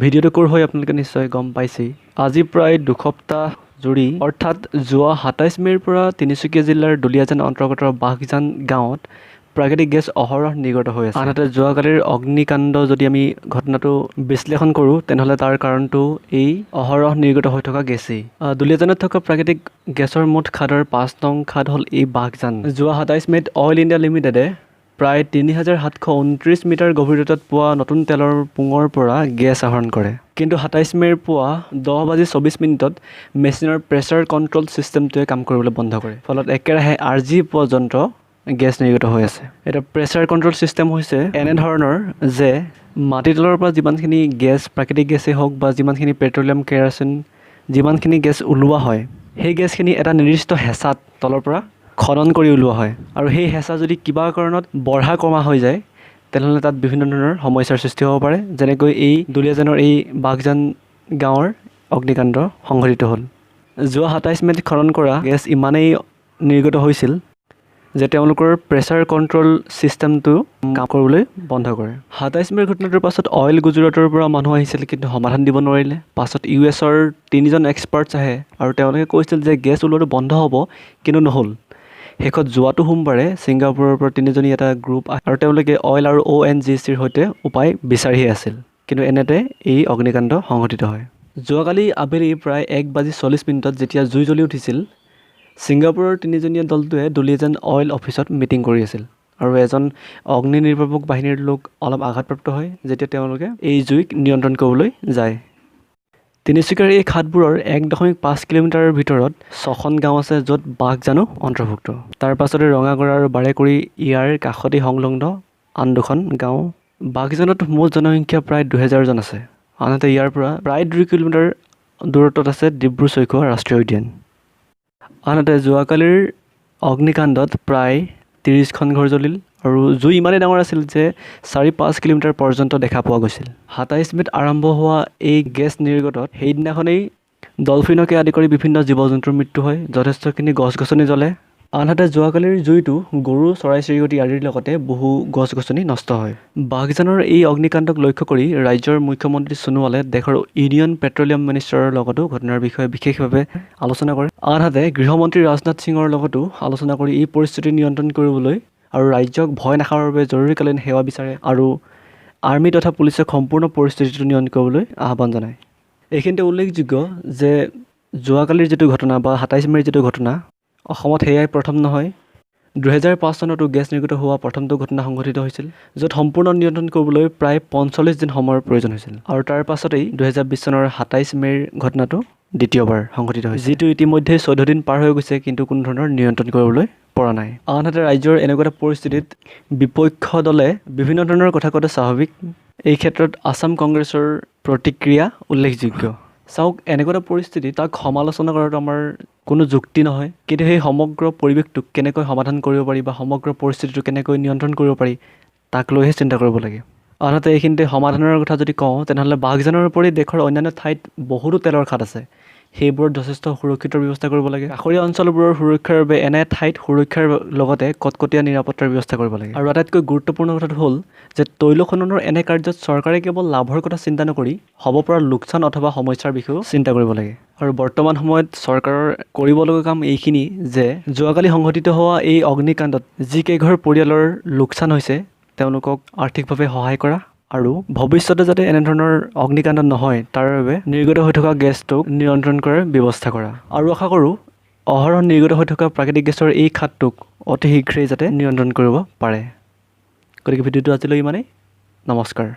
ভিডিঅ'টো কৰ হৈ আপোনালোকে নিশ্চয় গম পাইছেই। আজি প্ৰায় দুসপ্তাহ জুৰি অৰ্থাৎ যোৱা ২৭ মে'ৰ পৰা তিনিচুকীয়া জিলাৰ দুলীয়াজান অন্তৰ্গত বাঘজান গাঁৱত প্ৰাকৃতিক গেছ অহৰহ নিৰ্গত হৈ আছে। আনহাতে যোৱাকালিৰ অগ্নিকাণ্ড যদি আমি ঘটনাটো বিশ্লেষণ কৰোঁ তেনেহ'লে তাৰ কাৰণটো এই অহৰহ নিৰ্গত হৈ থকা গেছেই। দুলীয়াজানত থকা প্ৰাকৃতিক গেছৰ মুঠ খাদৰ ৫ নং খাদ হ'ল এই বাঘজান। যোৱা ২৭ মে'ত অইল ইণ্ডিয়া লিমিটেডে প্ৰায় ৩,৭২৯ মিটাৰ গভীৰতাত পোৱা নতুন তেলৰ পুঙৰ পৰা গেছ আহৰণ কৰে। কিন্তু ২৭ মে'ৰ পুৱা ১০:২৪ মেচিনৰ প্ৰেছাৰ কণ্ট্ৰল ছিষ্টেমটোৱে কাম কৰিবলৈ বন্ধ কৰে। ফলত একেৰাহে আজি পৰ্যন্ত গেছ নিৰ্গত হৈ আছে। এতিয়া প্ৰেছাৰ কণ্ট্ৰল ছিষ্টেম হৈছে এনেধৰণৰ যে মাটিৰ তলৰ পৰা যিমানখিনি গেছ প্ৰাকৃতিক গেছেই হওক বা যিমানখিনি পেট্ৰলিয়াম কেৰাচিন যিমানখিনি গেছ ওলোৱা হয় সেই গেছখিনি এটা নিৰ্দিষ্ট হেঁচাত তলৰ পৰা খনন কৰি ওলোৱা হয় আৰু সেই হেঁচা যদি কিবা কাৰণত বঢ়া কমা হৈ যায় তেনেহ'লে তাত বিভিন্ন ধৰণৰ সমস্যাৰ সৃষ্টি হ'ব পাৰে, যেনেকৈ এই দুলীয়াজানৰ এই বাঘজান গাঁৱৰ অগ্নিকাণ্ড সংঘটিত হ'ল। যোৱা ২৭ মে'ত খনন কৰা গেছ ইমানেই নিৰ্গত হৈছিল যে তেওঁলোকৰ প্ৰেছাৰ কণ্ট্ৰল ছিষ্টেমটো কাম কৰিবলৈ বন্ধ কৰে। ২৭ মে'ৰ ঘটনাটোৰ পাছত অইল গুজৰাটৰ পৰা মানুহ আহিছিল কিন্তু সমাধান দিব নোৱাৰিলে। পাছত US-ৰ ৩জন এক্সপাৰ্টছ আহে আৰু তেওঁলোকে কৈছিল যে গেছ ওলোৱাটো বন্ধ হ'ব, কিন্তু নহ'ল। শেষত যোৱাটো সোমবাৰে ছিংগাপুৰৰ পৰা ৩জনী এটা গ্ৰুপ আৰু তেওঁলোকে অইল আৰু ONGCৰ সৈতে উপায় বিচাৰিহে আছিল, কিন্তু এনেতে এই অগ্নিকাণ্ড সংঘটিত হয়। যোৱাকালি আবেলি প্ৰায় ১:৪০ যেতিয়া জুই জ্বলি উঠিছিল, ছিংগাপুৰৰ ৩জনীয়া দলটোৱে দুলীয়াজান অইল অফিচত মিটিং কৰি আছিল আৰু এজন অগ্নি নিৰ্বাপক বাহিনীৰ লোক অলপ আঘাতপ্ৰাপ্ত হয় যেতিয়া তেওঁলোকে এই জুইক নিয়ন্ত্ৰণ কৰিবলৈ যায়। তিনিচুকীয়াৰ এই খাদবোৰৰ ১.৫ কিলোমিটাৰৰ ভিতৰত ৬খন গাঁও আছে য'ত বাঘজানো অন্তৰ্ভুক্ত। তাৰ পাছতে ৰঙাগড়া আৰু বাৰেকুৰি ইয়াৰ কাষতেই সংলগ্ন আন ২খন গাঁও। বাঘজানত মুঠ জনসংখ্যা প্ৰায় ২০০০ জন আছে। আনহাতে ইয়াৰ পৰা প্ৰায় ২ কিলোমিটাৰ দূৰত্বত আছে ডিব্ৰু-চৈখোৱা ৰাষ্ট্ৰীয় উদ্যান। আনহাতে যোৱাকালিৰ অগ্নিকাণ্ডত প্ৰায় ৩০খন ঘৰ জ্বলিল আৰু জুই ইমানেই ডাঙৰ আছিল যে ৪-৫ কিলোমিটাৰ পৰ্যন্ত দেখা পোৱা গৈছিল। ২৭ মে'ত আৰম্ভ হোৱা এই গেছ নিৰ্গতত সেইদিনাখনেই ডলফিনকে আদি কৰি বিভিন্ন জীৱ-জন্তুৰ মৃত্যু হয়, যথেষ্টখিনি গছ-গছনি জ্বলে। আনহাতে যোৱাকালিৰ জুইটো গৰু, চৰাই-চিৰিকটি আদিৰ লগতে বহু গছ-গছনি নষ্ট হয়। বাঘজানৰ এই অগ্নিকাণ্ডক লক্ষ্য কৰি ৰাজ্যৰ মুখ্যমন্ত্ৰী সোণোৱালে দেশৰ ইউনিয়ন পেট্ৰলিয়াম মিনিষ্টাৰৰ লগতো ঘটনাৰ বিষয়ে বিশেষভাৱে আলোচনা কৰে। আনহাতে গৃহমন্ত্ৰী ৰাজনাথ সিঙৰ লগতো আলোচনা কৰি এই পৰিস্থিতি নিয়ন্ত্ৰণ কৰিবলৈ আৰু ৰাজ্যক ভয় নাখাবৰ বাবে জৰুৰীকালীন সেৱা বিচাৰে আৰু আৰ্মি তথা পুলিচক সম্পূৰ্ণ পৰিস্থিতিটো নিয়ন্ত্ৰণ কৰিবলৈ আহ্বান জনায়। এইখিনিতে উল্লেখযোগ্য যে যোৱাকালিৰ যিটো ঘটনা বা ২৭ মে'ৰ যিটো ঘটনা অসমত সেয়াই প্ৰথম নহয়। ২০০৫ চনতো গেছ নিৰ্গত হোৱা প্ৰথমটো ঘটনা সংঘটিত হৈছিল, য'ত সম্পূৰ্ণ নিয়ন্ত্ৰণ কৰিবলৈ প্ৰায় ৪৫ দিন সময়ৰ প্ৰয়োজন হৈছিল আৰু তাৰ পাছতেই ২০২০ চনৰ ২৭ মে'ৰ ঘটনাটো দ্বিতীয়বাৰ সংঘটিত হৈছে, যিটো ইতিমধ্যে ১৪ দিন পাৰ হৈ গৈছে কিন্তু কোনো ধৰণৰ নিয়ন্ত্ৰণ কৰিবলৈ পৰা নাই। আনহাতে ৰাজ্যৰ এনেকুৱা এটা পৰিস্থিতিত বিপক্ষ দলে বিভিন্ন ধৰণৰ কথা কোৱাটো স্বাভাৱিক। এই ক্ষেত্ৰত আসাম কংগ্ৰেছৰ প্ৰতিক্ৰিয়া উল্লেখযোগ্য। চাওক, এনেকুৱা এটা পৰিস্থিতি তাক সমালোচনা কৰাটো আমাৰ কোনো যুক্তি নহয়, কিন্তু সেই সমগ্ৰ পৰিৱেশটোক কেনেকৈ সমাধান কৰিব পাৰি বা সমগ্ৰ পৰিস্থিতিটো কেনেকৈ নিয়ন্ত্ৰণ কৰিব পাৰি তাক লৈহে চিন্তা কৰিব লাগে। আনহাতে এইখিনিতে সমাধানৰ কথা যদি কওঁ তেনেহ'লে বাঘজানৰ উপৰি দেশৰ অন্যান্য ঠাইত বহুতো তেলৰ খাদ আছে, সেইবোৰত যথেষ্ট সুৰক্ষিতৰ ব্যৱস্থা কৰিব লাগে। কাষৰীয়া অঞ্চলবোৰৰ সুৰক্ষাৰ বাবে এনে ঠাইত সুৰক্ষাৰ লগতে কটকটীয়া নিৰাপত্তাৰ ব্যৱস্থা কৰিব লাগে। আৰু আটাইতকৈ গুৰুত্বপূৰ্ণ কথাটো হ'ল যে তৈল খননৰ এনে কাৰ্যত চৰকাৰে কেৱল লাভৰ কথা চিন্তা নকৰি হ'ব পৰা লোকচান অথবা সমস্যাৰ বিষয়েও চিন্তা কৰিব লাগে। আৰু বৰ্তমান সময়ত চৰকাৰৰ কৰিব লগা কাম এইখিনি যে যোৱাকালি সংঘটিত হোৱা এই অগ্নিকাণ্ডত যিকেইঘৰ পৰিয়ালৰ লোকচান হৈছে তেওঁলোকক আৰ্থিকভাৱে সহায় কৰা আৰু ভৱিষ্যতে যাতে এনেধৰণৰ অগ্নিকাণ্ড নহয় তাৰ বাবে নিৰ্গত হৈ থকা গেছটোক নিয়ন্ত্ৰণ কৰাৰ ব্যৱস্থা কৰা। আৰু আশা কৰোঁ অহৰহ নিৰ্গত হৈ থকা প্ৰাকৃতিক গেছৰ এই খাদটোক অতি শীঘ্ৰেই যাতে নিয়ন্ত্ৰণ কৰিব পাৰে। গতিকে ভিডিঅ'টো আজিলৈ ইমানেই। নমস্কাৰ।